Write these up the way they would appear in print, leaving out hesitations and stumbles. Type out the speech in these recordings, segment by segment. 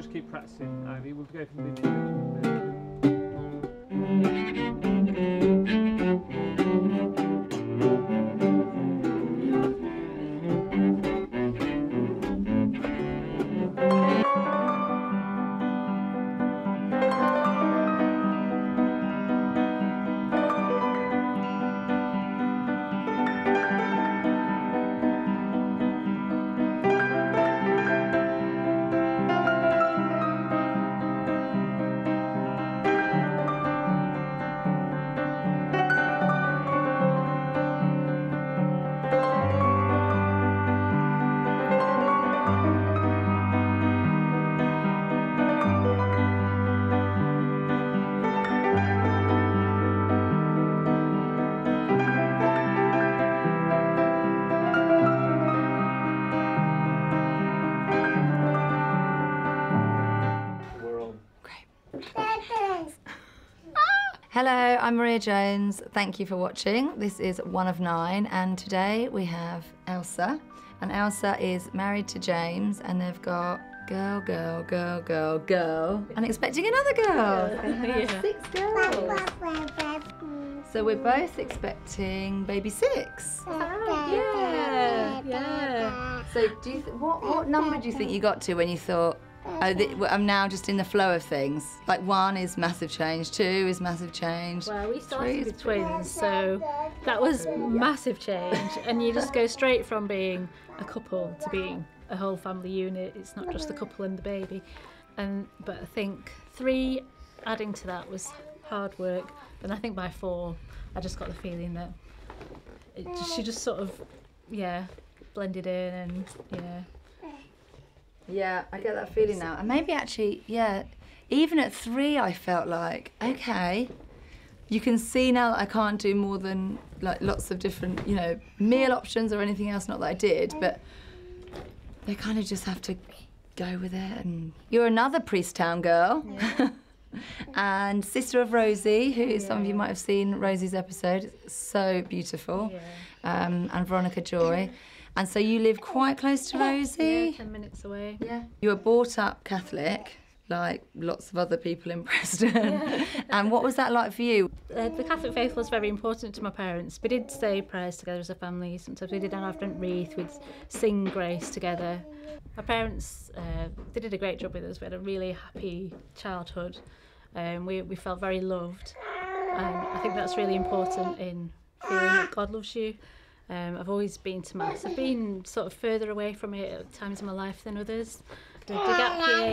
just keep practicing, Ivy. We'll go from the Hello, I'm Maria Jones. Thank you for watching. This is One of Nine, and today we have Ailsa. And Ailsa is married to James, and they've got girl, and expecting another girl. They have 6 girls. So we're both expecting baby 6. Yeah. So do you what number do you think you got to when you thought, oh, I'm now just in the flow of things? Like 1 is massive change, 2 is massive change. Well, we started with twins, so that was massive change. And you just go straight from being a couple to being a whole family unit. It's not just the couple and the baby. But I think 3 adding to that was hard work. And I think by 4, I just got the feeling that she just sort of, blended in and, Yeah, I get that feeling now. And maybe actually, even at 3 I felt like, okay, you can see now that I can't do more than like lots of different, meal options or anything else, not that I did, but they kind of just have to go with it. And you're another Priesttown girl. Yeah. And sister of Rosie, who some of you might have seen Rosie's episode, so beautiful, and Veronica Joy. And so you live quite close to Rosie? Yeah, 10 minutes away. Yeah. You were brought up Catholic, like lots of other people in Preston. Yeah. And what was that like for you? The Catholic faith was very important to my parents. We did say prayers together as a family. Sometimes we did an Advent wreath, we'd sing grace together. My parents, they did a great job with us. We had a really happy childhood. We felt very loved. And I think that's really important in feeling that God loves you. I've always been to Mass. I've been sort of further away from it at times in my life than others. Did a gap year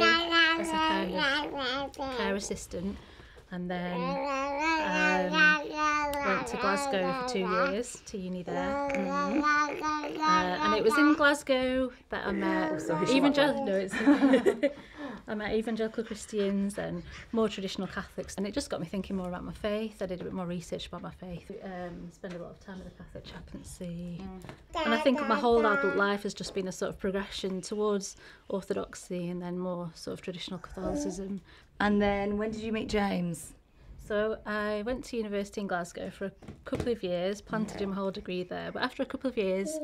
as a kind of care assistant, and then went to Glasgow for 2 years, to uni there. And it was in Glasgow that I met I met evangelical Christians and more traditional Catholics, and it just got me thinking more about my faith. I did a bit more research about my faith, spend a lot of time at the Catholic chaplaincy. And I think my whole adult life has just been a sort of progression towards orthodoxy and then more sort of traditional Catholicism. And then when did you meet James? So I went to university in Glasgow for a couple of years, planned to do my whole degree there, but after a couple of years,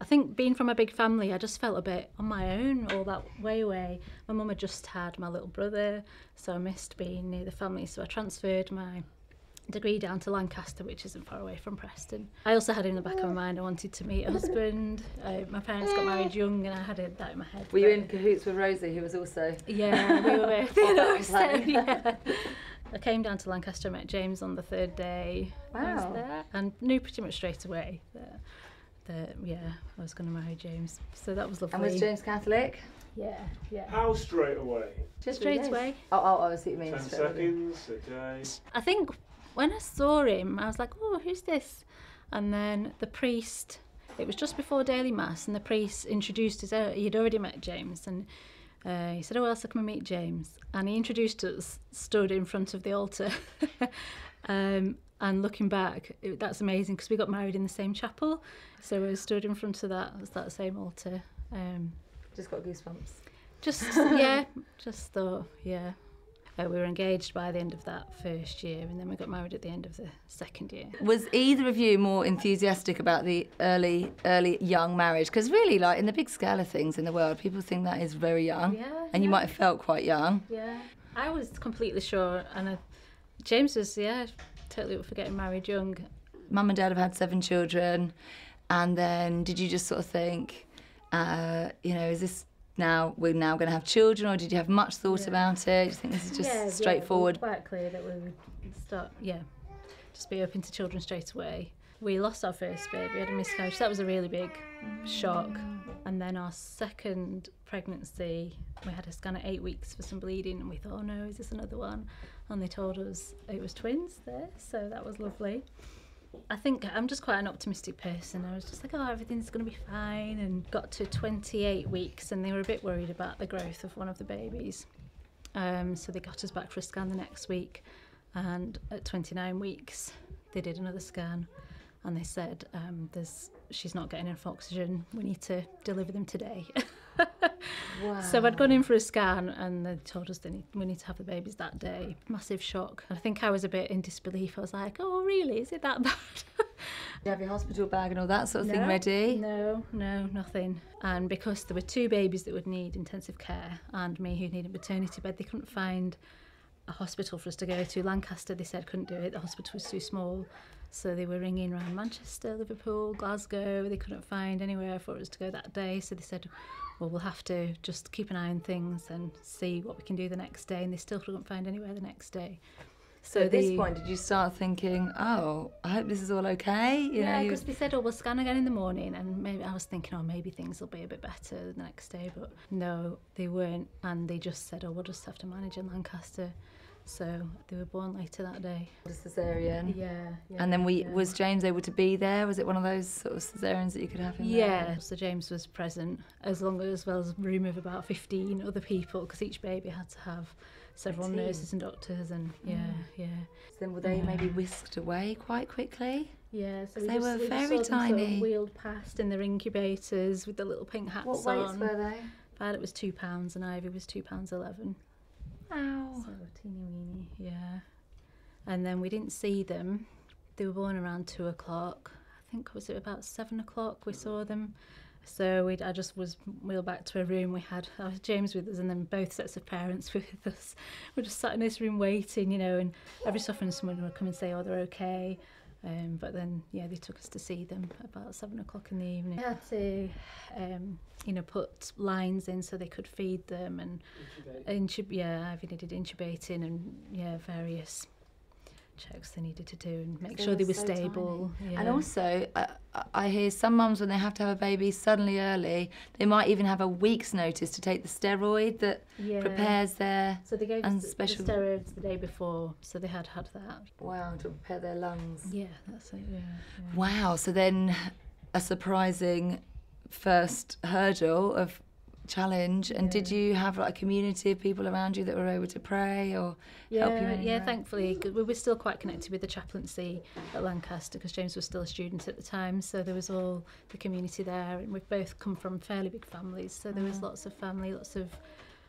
I think being from a big family, I just felt a bit on my own all that way away. My mum had just had my little brother, so I missed being near the family, so I transferred my degree down to Lancaster, which isn't far away from Preston. I also had in the back of my mind I wanted to meet a husband. My parents got married young and I had that in my head. Were you in cahoots with Rosie, who was also... Yeah, we were both. I came down to Lancaster, met James on the 3rd day. Wow. I was there and knew pretty much straight away that I was going to marry James. So that was lovely. And was James Catholic? Yeah. How straight away? Just straight away. Oh, I see what you mean. 10 seconds, a day. I think when I saw him, I was like, oh, who's this? And then the priest, it was just before daily mass, and the priest introduced us. He'd already met James, and he said, oh, Ailsa, come and meet James. And he introduced us, stood in front of the altar. And looking back, that's amazing because we got married in the same chapel. So we stood in front of that same altar. Just got goosebumps. Just thought, We were engaged by the end of that first year, and then we got married at the end of the second year. Was either of you more enthusiastic about the early young marriage? Because really, like in the big scale of things in the world, people think that is very young, and you might have felt quite young. Yeah, I was completely sure, and James was, totally up for getting married young. Mum and Dad have had 7 children, and then did you just sort of think, is this we're now going to have children, or did you have much thought about it? Do you think this is just straightforward? Yeah, quite clear that we would start, just be open to children straight away. We lost our first baby, we had a miscarriage, so that was a really big shock. And then our second pregnancy, we had a scan at 8 weeks for some bleeding, and we thought, oh no, is this another one? And they told us it was twins there, so that was lovely. I think I'm just quite an optimistic person. I was just like, oh, everything's going to be fine, and got to 28 weeks and they were a bit worried about the growth of one of the babies. So they got us back for a scan the next week, and at 29 weeks they did another scan, and they said, she's not getting enough oxygen, we need to deliver them today. Wow. So I'd gone in for a scan and they told us we need to have the babies that day. Massive shock. I think I was a bit in disbelief. I was like, oh really, is it that bad? You have your hospital bag and all that sort of thing ready? No, nothing. And because there were 2 babies that would need intensive care and me who needed maternity bed, they couldn't find a hospital for us to go to. Lancaster, they said, couldn't do it. The hospital was too small. So they were ringing around Manchester, Liverpool, Glasgow. They couldn't find anywhere for us to go that day. So they said, well, we'll have to just keep an eye on things and see what we can do the next day. And they still couldn't find anywhere the next day. So at this point, did you start thinking, oh, I hope this is all okay? Yeah, because they said, oh, we'll scan again in the morning. And maybe I was thinking, oh, maybe things will be a bit better the next day. But no, they weren't. And they just said, oh, we'll just have to manage in Lancaster. So they were born later that day. A cesarean. Yeah. And then was James able to be there? Was it one of those sort of cesareans that you could have him there? Yeah, so James was present as well as a room of about 15 other people, because each baby had to have several nurses and doctors, and yeah. So then were they maybe whisked away quite quickly? Yeah, so they were very saw them tiny. Sort of wheeled past in their incubators with the little pink hats on. What weights were they? Violet was £2 and Ivy was £2.11. Wow. So teeny weeny, yeah. And then we didn't see them. They were born around 2 o'clock. I think was it about 7 o'clock we saw them. So I just was wheeled back to a room. We had James with us, and then both sets of parents were with us. We just sat in this room waiting, and every so often someone would come and say, oh, they're okay. But then, they took us to see them about 7 o'clock in the evening. We had to, put lines in so they could feed them, and Ivy needed intubating, and various checks they needed to do and make sure they were stable. Yeah. And also, I hear some mums, when they have to have a baby suddenly early, they might even have a week's notice to take the steroid that prepares their So they gave us the steroids the day before, so they had that. Wow, to prepare their lungs. Yeah, that's it, yeah. Wow, so then a surprising first hurdle of challenge. And did you have like a community of people around you that were able to pray or help you? Yeah, thankfully, 'cause we were still quite connected with the chaplaincy at Lancaster, because James was still a student at the time, so there was all the community there, and we've both come from fairly big families, so there was lots of family, lots of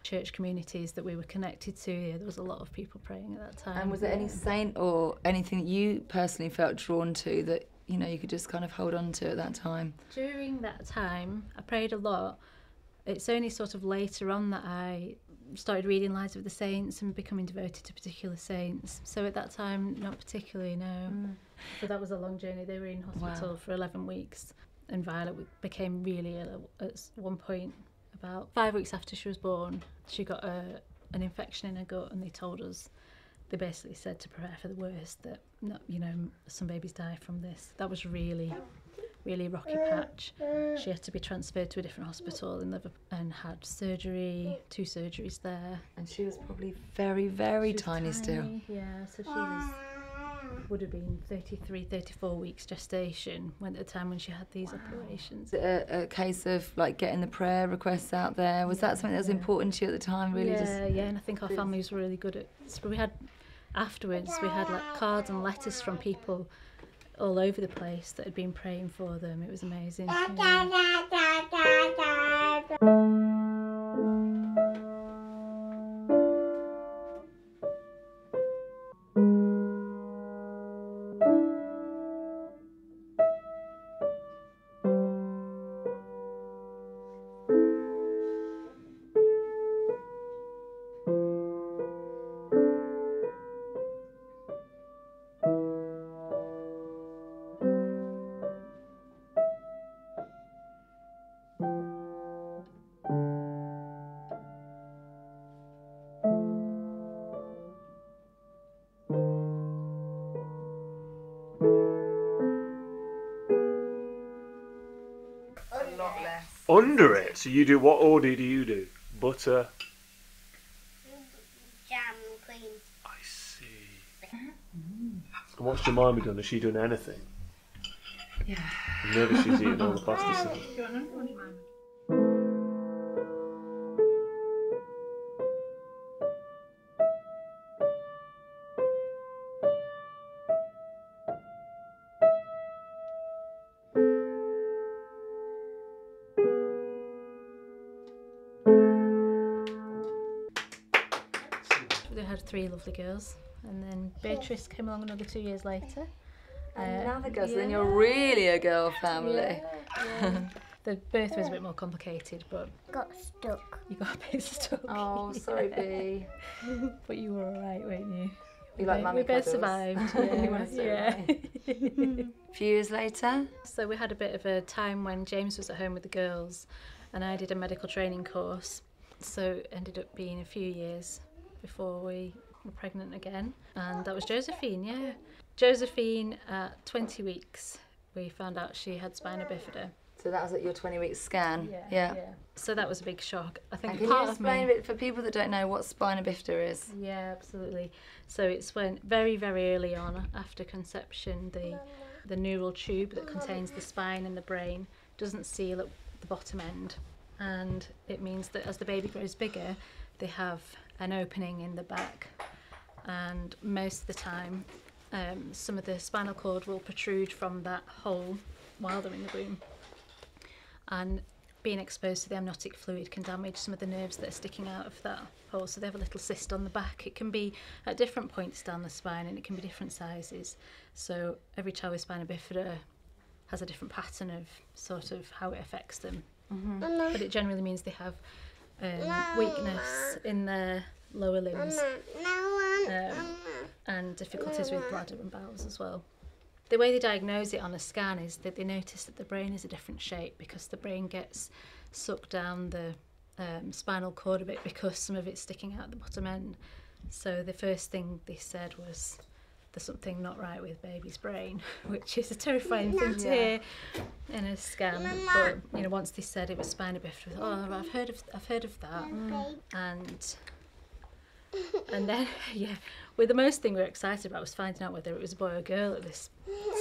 church communities that we were connected to. Yeah, there was a lot of people praying at that time. And was there any saint or anything that you personally felt drawn to that you could just kind of hold on to at that time? During that time, I prayed a lot. It's only sort of later on that I started reading Lives of the Saints and becoming devoted to particular saints. So at that time, not particularly, no. So that was a long journey. They were in hospital for 11 weeks. And Violet became really ill at one point. About 5 weeks after she was born, she got an infection in her gut, and they basically said to prepare for the worst, that some babies die from this. That was really rocky patch. She had to be transferred to a different hospital in Liverpool and had surgery, 2 surgeries there. And she was probably very, very tiny still. Yeah, so she would have been 33, 34 weeks gestation at the time when she had these operations. A case of like getting the prayer requests out there. Was that something that was important to you at the time? Really, and I think our family was really good at. So we had like cards and letters from people all over the place that had been praying for them. It was amazing. Under it. So you do, what order do you do? Butter. Jam, cream. I see. And what's Jemima done? Has she done anything? Yeah. I'm nervous she's eating all the pasta sauce. Do you want another one, Jemima? They had 3 lovely girls, and then Beatrice came along another 2 years later. Another girl, so then you're really a girl family. Yeah. The birth was a bit more complicated, but Got stuck. you got a bit stuck. Oh, sorry, B. But you were alright, weren't you? You like mummy We both cuddles? survived. You must Yeah. A few years later. So we had a bit of a time when James was at home with the girls, and I did a medical training course. So it ended up being a few years before we were pregnant again, and that was Josephine. Yeah, Josephine at 20 weeks we found out she had spina bifida. So that was at your 20-week scan. Yeah. So that was a big shock. I think And can part you of explain me. a bit for people that don't know what spina bifida is? Yeah, absolutely. So it's when very, very early on after conception, the neural tube that contains the spine and the brain doesn't seal at the bottom end, and it means that as the baby grows bigger, they have an opening in the back, and most of the time, some of the spinal cord will protrude from that hole while they're in the womb, and being exposed to the amniotic fluid can damage some of the nerves that are sticking out of that hole. So they have a little cyst on the back. It can be at different points down the spine, and it can be different sizes. So every child with spina bifida has a different pattern of sort of how it affects them. But it generally means they have weakness in their lower limbs, and difficulties with bladder and bowels as well. The way they diagnose it on a scan is that they notice that the brain is a different shape because the brain gets sucked down the spinal cord a bit because some of it's sticking out the bottom end. So the first thing they said was, there's something not right with baby's brain, which is a terrifying thing to hear in a scan. But you know, once they said it was spina bifida, oh, I've heard of that, and then well, the most thing we were excited about was finding out whether it was a boy or girl at this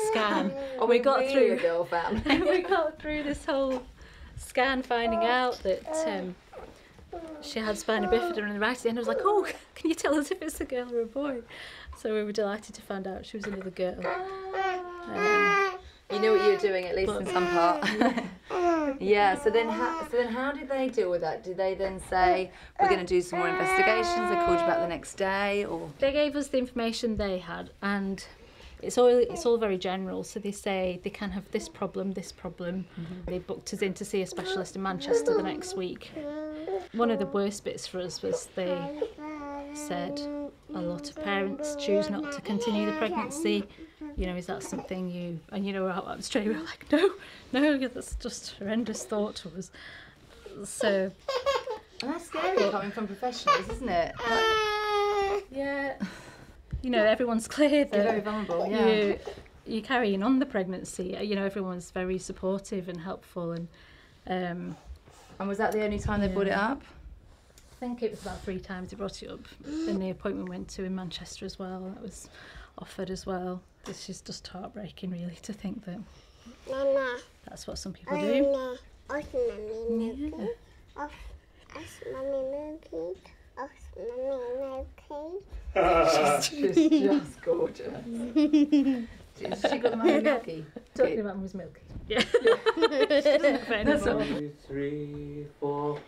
scan. Oh, we got really through a girl family. we got through this whole scan finding out that she had spina bifida, and right at the end I was like, oh, can you tell us if it's a girl or a boy? So we were delighted to find out she was another girl. You knew what you were doing, at least in some part. Yeah. So then how did they deal with that? Did they then say, we're going to do some more investigations? They called you back the next day, or? They gave us the information they had, and it's all very general. So they say they can have this problem. They booked us in to see a specialist in Manchester the next week. One of the worst bits for us was they said a lot of parents choose not to continue the pregnancy. You know, is that something you... And you know, we're out straight away like, no, that's just a horrendous thought to us. So... And that's scary coming from professionals, isn't it? Yeah. You know, everyone's clear that You're very vulnerable, yeah. you're carrying on the pregnancy. You know, everyone's very supportive and helpful. And And was that the only time they brought it up? I think it was about 3 times they brought it up. And the appointment went to in Manchester as well. That was offered as well. This is just heartbreaking, really, to think that that's what some people do. She's just gorgeous. She got mummy milky. Talking about mum's milky. Yeah. She doesn't have it That's anymore. 2, 3, 4.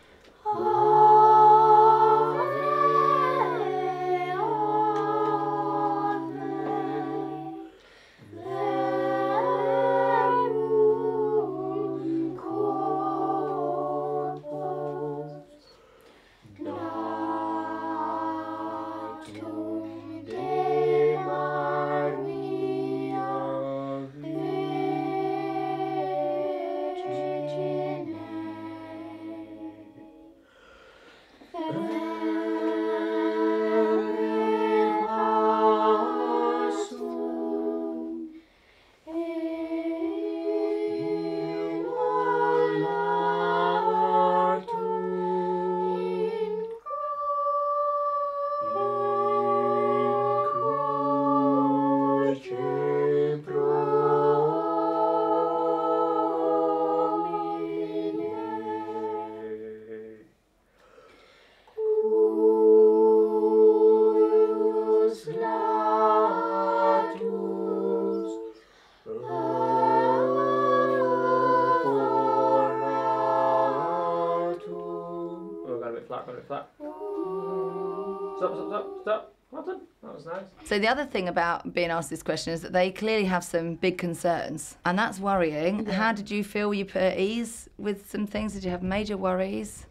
Stop. Well done. That was nice. So the other thing about being asked this question is that they clearly have some big concerns, and that's worrying. Yeah. How did you feel? Were you put at ease with some things? Did you have major worries?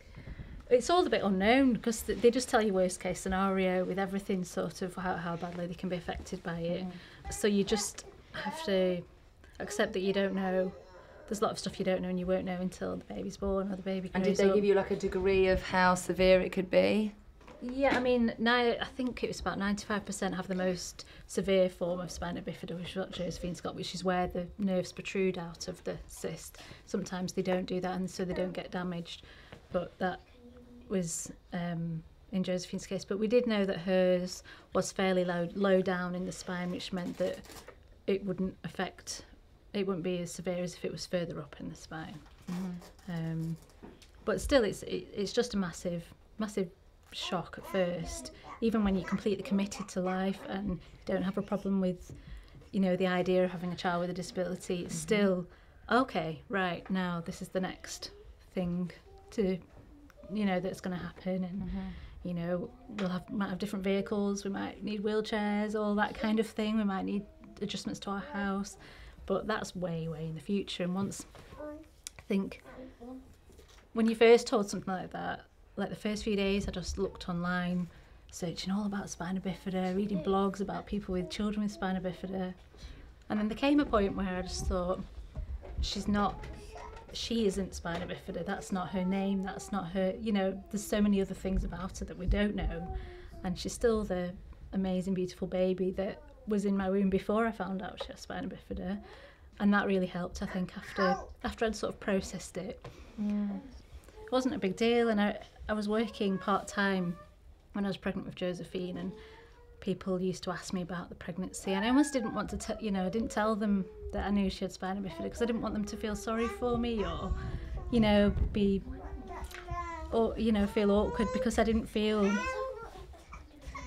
It's all a bit unknown because they just tell you worst case scenario with everything sort of how badly they can be affected by it. So you just have to accept that you don't know. There's a lot of stuff you don't know and you won't know until the baby's born or the baby grows And did they up. give you like a degree of how severe it could be? Yeah, I mean, now I think it was about 95% have the most severe form of spina bifida, which is what Josephine's got, which is where the nerves protrude out of the cyst. Sometimes they don't do that, and so they don't get damaged. But that was in Josephine's case. But we did know that hers was fairly low down in the spine, which meant that it wouldn't be as severe as if it was further up in the spine. But still, it's just a massive shock at first, even when you're completely committed to life and don't have a problem with, the idea of having a child with a disability. It's still okay, right, now this is the next thing to, that's going to happen, and might have different vehicles, we might need wheelchairs, all that kind of thing, we might need adjustments to our house, but that's way in the future. And once, I think, when you're first told something like that, like the first few days, I just looked online, searching all about spina bifida, reading blogs about people with children with spina bifida. And then there came a point where I just thought, she isn't spina bifida, that's not her name, that's not her, there's so many other things about her that we don't know. And she's still the amazing, beautiful baby that was in my womb before I found out she had spina bifida. And that really helped, I think, after I'd sort of processed it. It wasn't a big deal, and I was working part-time when I was pregnant with Josephine, and people used to ask me about the pregnancy, and I almost didn't want to I didn't tell them that I knew she had spina bifida because I didn't want them to feel sorry for me or feel awkward, because I didn't feel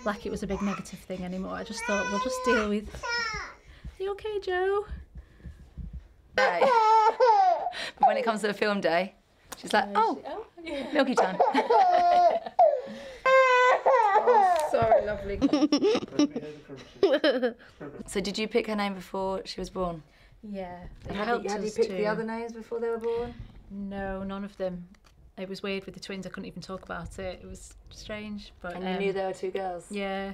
like it was a big negative thing anymore. I just thought, we'll just deal with... Are you okay, Joe? Day. But when it comes to a film day, she's like, milky time. Oh, sorry, lovely. So did you pick her name before she was born? Yeah. And had you picked the other names before they were born? No, none of them. It was weird with the twins, I couldn't even talk about it. It was strange. But And you knew there were two girls? Yeah.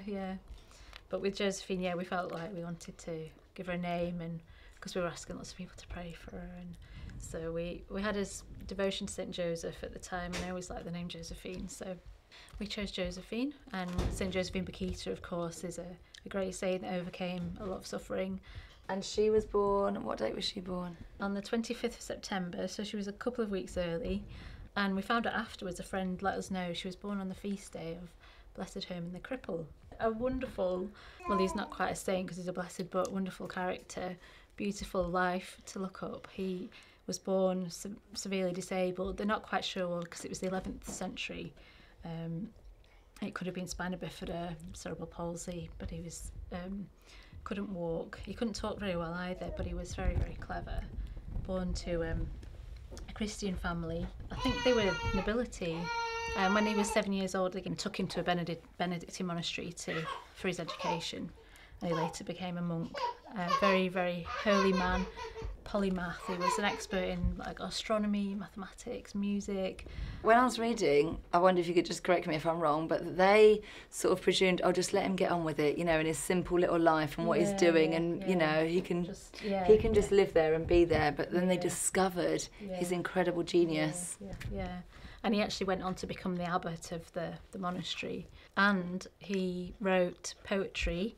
But with Josephine, we felt like we wanted to give her a name, and because we were asking lots of people to pray for her, and so we had a devotion to St. Joseph at the time, and I always liked the name Josephine, so we chose Josephine. And St. Josephine Bakhita, of course, is a great saint that overcame a lot of suffering. And she was born, what date was she born? On the 25th of September, so she was a couple of weeks early, and we found out afterwards, a friend let us know she was born on the feast day of Blessed Herman the Cripple. A wonderful, well, he's not quite a saint because he's a blessed, but wonderful character, beautiful life to look up. He was born severely disabled. They're not quite sure because it was the 11th century. It could have been spina bifida, cerebral palsy, but he was couldn't walk. He couldn't talk very well either, but he was very clever. Born to a Christian family. I think they were nobility. When he was 7 years old, they took him to a Benedictine monastery for his education, and he later became a monk. Very holy man, polymath. He was an expert in like astronomy, mathematics, music. When I was reading, I wonder if you could just correct me if I'm wrong, but they sort of presumed, just let him get on with it, in his simple little life and what he's doing, and he can just live there and be there. But then they discovered his incredible genius. Yeah. And he actually went on to become the abbot of the monastery, and he wrote poetry.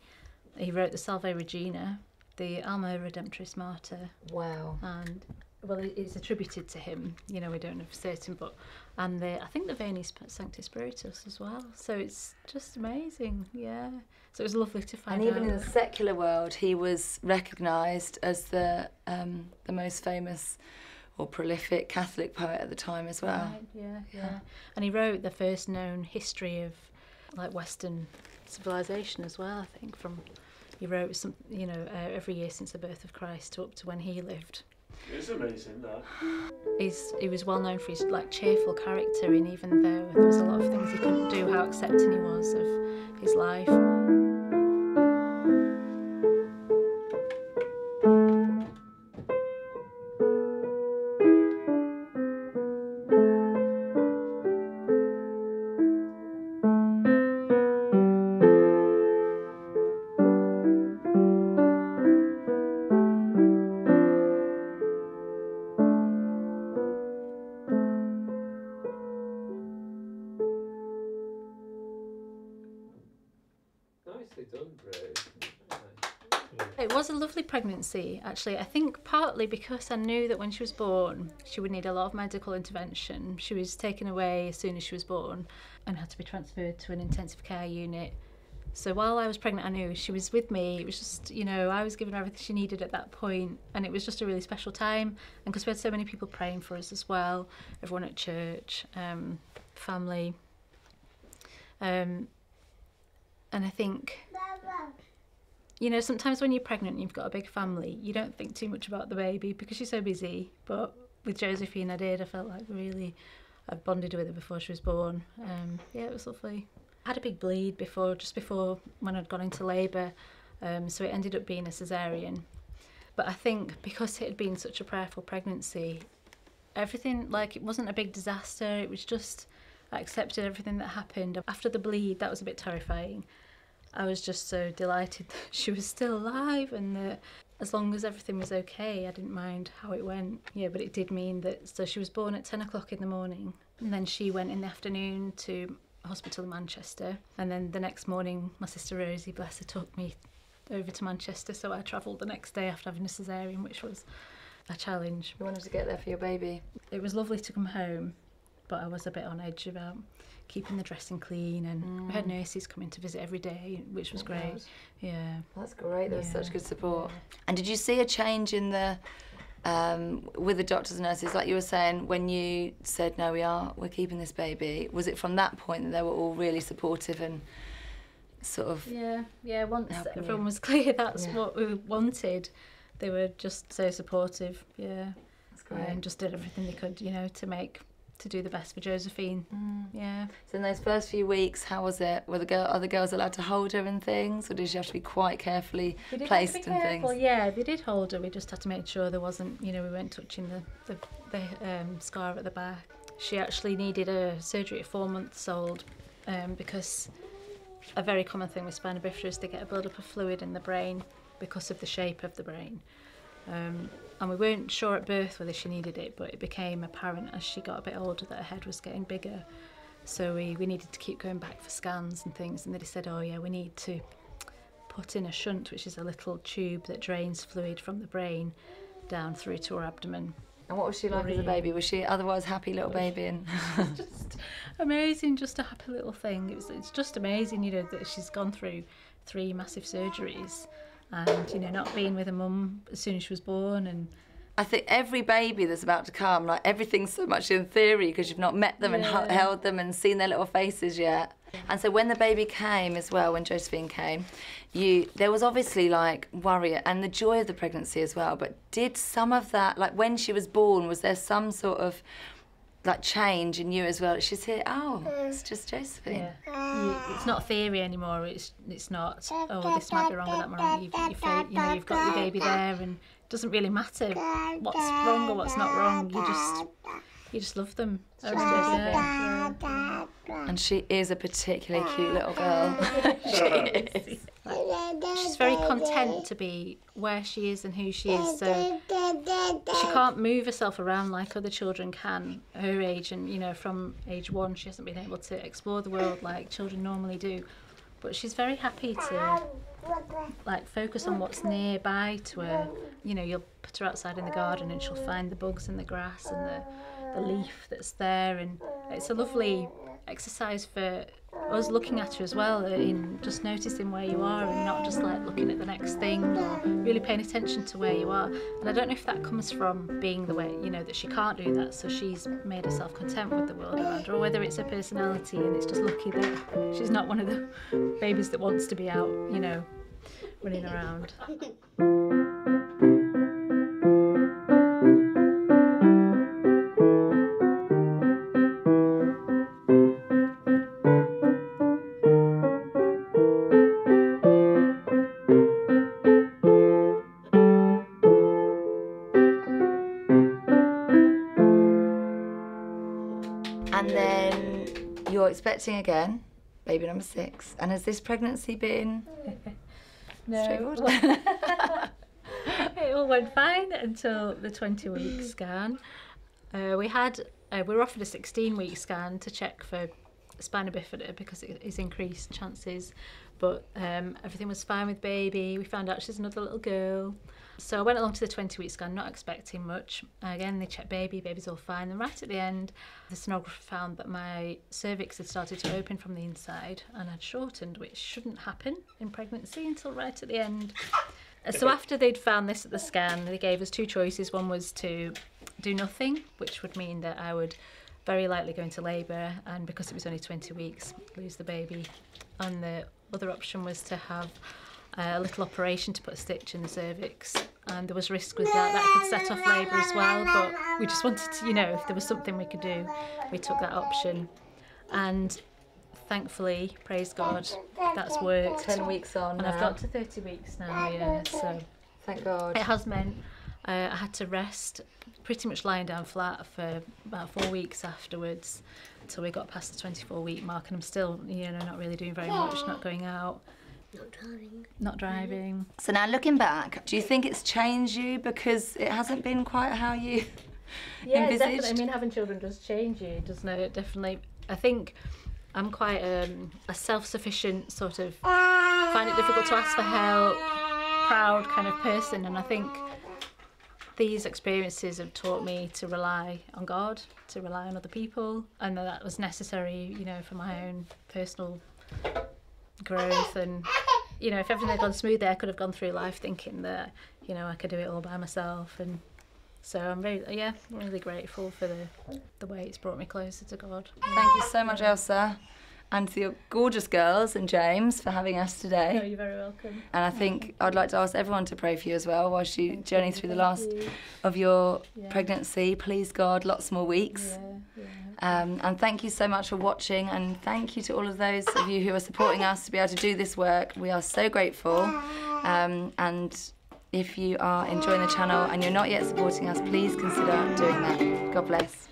He wrote the Salve Regina, the Alma Redemptoris Mater. Wow. And, well, it's attributed to him, we don't know for certain, but, and I think the Veni Sancti Spiritus as well. So it's just amazing, yeah. So it was lovely to find out. And even in the secular world, he was recognised as the most famous or prolific Catholic poet at the time as well. Right, yeah. And he wrote the first known history of, like, Western civilization as well, I think, he wrote some, every year since the birth of Christ up to when he lived. It's amazing, that. He was well known for his like cheerful character, and even though there was a lot of things he couldn't do, how accepting he was of his life. Nicely done, Bruce. It was a lovely pregnancy, actually. I think partly because I knew that when she was born, she would need a lot of medical intervention. She was taken away as soon as she was born and had to be transferred to an intensive care unit. So while I was pregnant, I knew she was with me. It was just, you know, I was giving her everything she needed at that point, and it was just a really special time. And because we had so many people praying for us as well, everyone at church, family. And I think, you know, sometimes when you're pregnant and you've got a big family, you don't think too much about the baby because you're so busy. But with Josephine, I did. I felt like really, I bonded with her before she was born. Yeah, it was lovely. I had a big bleed just before when I'd gone into labour, so it ended up being a caesarean. But I think because it had been such a prayerful pregnancy, everything, like, it wasn't a big disaster. It was just, I accepted everything that happened. After the bleed, that was a bit terrifying. I was just so delighted that she was still alive, and that as long as everything was okay, I didn't mind how it went. Yeah, but it did mean that, so she was born at 10 o'clock in the morning, and then she went in the afternoon to a hospital in Manchester, and then the next morning my sister Rosie, bless her, took me over to Manchester, so I travelled the next day after having a caesarean, which was a challenge. You wanted to get there for your baby. It was lovely to come home, but I was a bit on edge about keeping the dressing clean, and we had nurses coming to visit every day, which was great. Yeah. That's great, there was such good support. And did you see a change in the, with the doctors and nurses, like you were saying, when you said, no, we're keeping this baby, was it from that point that they were all really supportive and sort of... Yeah, once everyone was clear that's what we wanted, they were just so supportive, yeah. That's great. And just did everything they could, you know, to do the best for Josephine. Yeah. So in those first few weeks, how was it? Were the girls allowed to hold her and things, or did she have to be quite carefully placed and things? Yeah, they did hold her. We just had to make sure there wasn't, you know, we weren't touching the scar at the back. She actually needed a surgery at 4 months old because a very common thing with spina bifida is to get a build-up of fluid in the brain because of the shape of the brain. And we weren't sure at birth whether she needed it, but it became apparent as she got a bit older that her head was getting bigger. So we needed to keep going back for scans and things, and they said, oh yeah, we need to put in a shunt, which is a little tube that drains fluid from the brain down through to her abdomen. And what was she like as a baby? Was she otherwise happy little baby? And just amazing, just a happy little thing. It's just amazing, you know, that she's gone through 3 massive surgeries. And, you know, not being with her mum as soon as she was born. And I think every baby that's about to come, like, everything's so much in theory because you've not met them and held them and seen their little faces yet. And so when the baby came as well, when Josephine came, there was obviously like worry and the joy of the pregnancy as well, but did some of that, like when she was born, was there some sort of like change in you as well? She's here, oh, it's just Josephine. Yeah. It's not theory anymore. It's not, oh, this might be wrong or that might be wrong. You've got your baby there, and it doesn't really matter what's wrong or what's not wrong. You just love them. And she is a particularly cute little girl. She is. She's very content to be where she is and who she is, so she can't move herself around like other children can her age, and you know, from age 1 she hasn't been able to explore the world like children normally do, but she's very happy to like focus on what's nearby to her. You know, you'll put her outside in the garden and she'll find the bugs in the grass and the leaf that's there, and it's a lovely exercise for us looking at her as well, in just noticing where you are and not just like looking at the next thing, or really paying attention to where you are. And I don't know if that comes from being the way, you know, that she can't do that, so she's made herself content with the world around her, or whether it's her personality and it's just lucky that she's not one of the babies that wants to be out, you know, running around. expecting again, baby number 6. And has this pregnancy been straightforward? It all went fine until the 20-week scan. We were offered a 16-week scan to check for spina bifida because it is increased chances, but everything was fine with baby. We found out she's another little girl. So I went along to the 20-week scan, not expecting much. Again, they checked baby's all fine. And right at the end, the sonographer found that my cervix had started to open from the inside and had shortened, which shouldn't happen in pregnancy until right at the end. So after they'd found this at the scan, they gave us 2 choices. One was to do nothing, which would mean that I would very likely go into labour, and because it was only 20 weeks, lose the baby. And the other option was to have a little operation to put a stitch in the cervix, and there was risk with that could set off labour as well, but we just wanted to, if there was something we could do, we took that option. And thankfully, praise God, that's worked. 10 weeks on and now. I've got to 30 weeks now, yeah, so thank God. it has meant I had to rest, pretty much lying down flat for about 4 weeks afterwards until we got past the 24-week mark, and I'm still, not really doing very much, not going out. Not driving. So now looking back, do you think it's changed you because it hasn't been quite how you envisaged? Definitely. I mean, having children does change you, doesn't it? Definitely. I think I'm quite a self-sufficient sort of, find it difficult to ask for help, proud kind of person, and I think these experiences have taught me to rely on God, to rely on other people, and that was necessary, for my own personal growth. And if everything had gone smoothly, I could have gone through life thinking that I could do it all by myself. And so I'm really grateful for the way it's brought me closer to God. Thank you so much, Ailsa, and to your gorgeous girls and James for having us today. No, you're very welcome. And I think I'd like to ask everyone to pray for you as well whilst you journey through the last of your pregnancy. Please God, lots more weeks. And thank you so much for watching, and thank you to all of those of you who are supporting us to be able to do this work. We are so grateful. And if you are enjoying the channel and you're not yet supporting us, please consider doing that. God bless.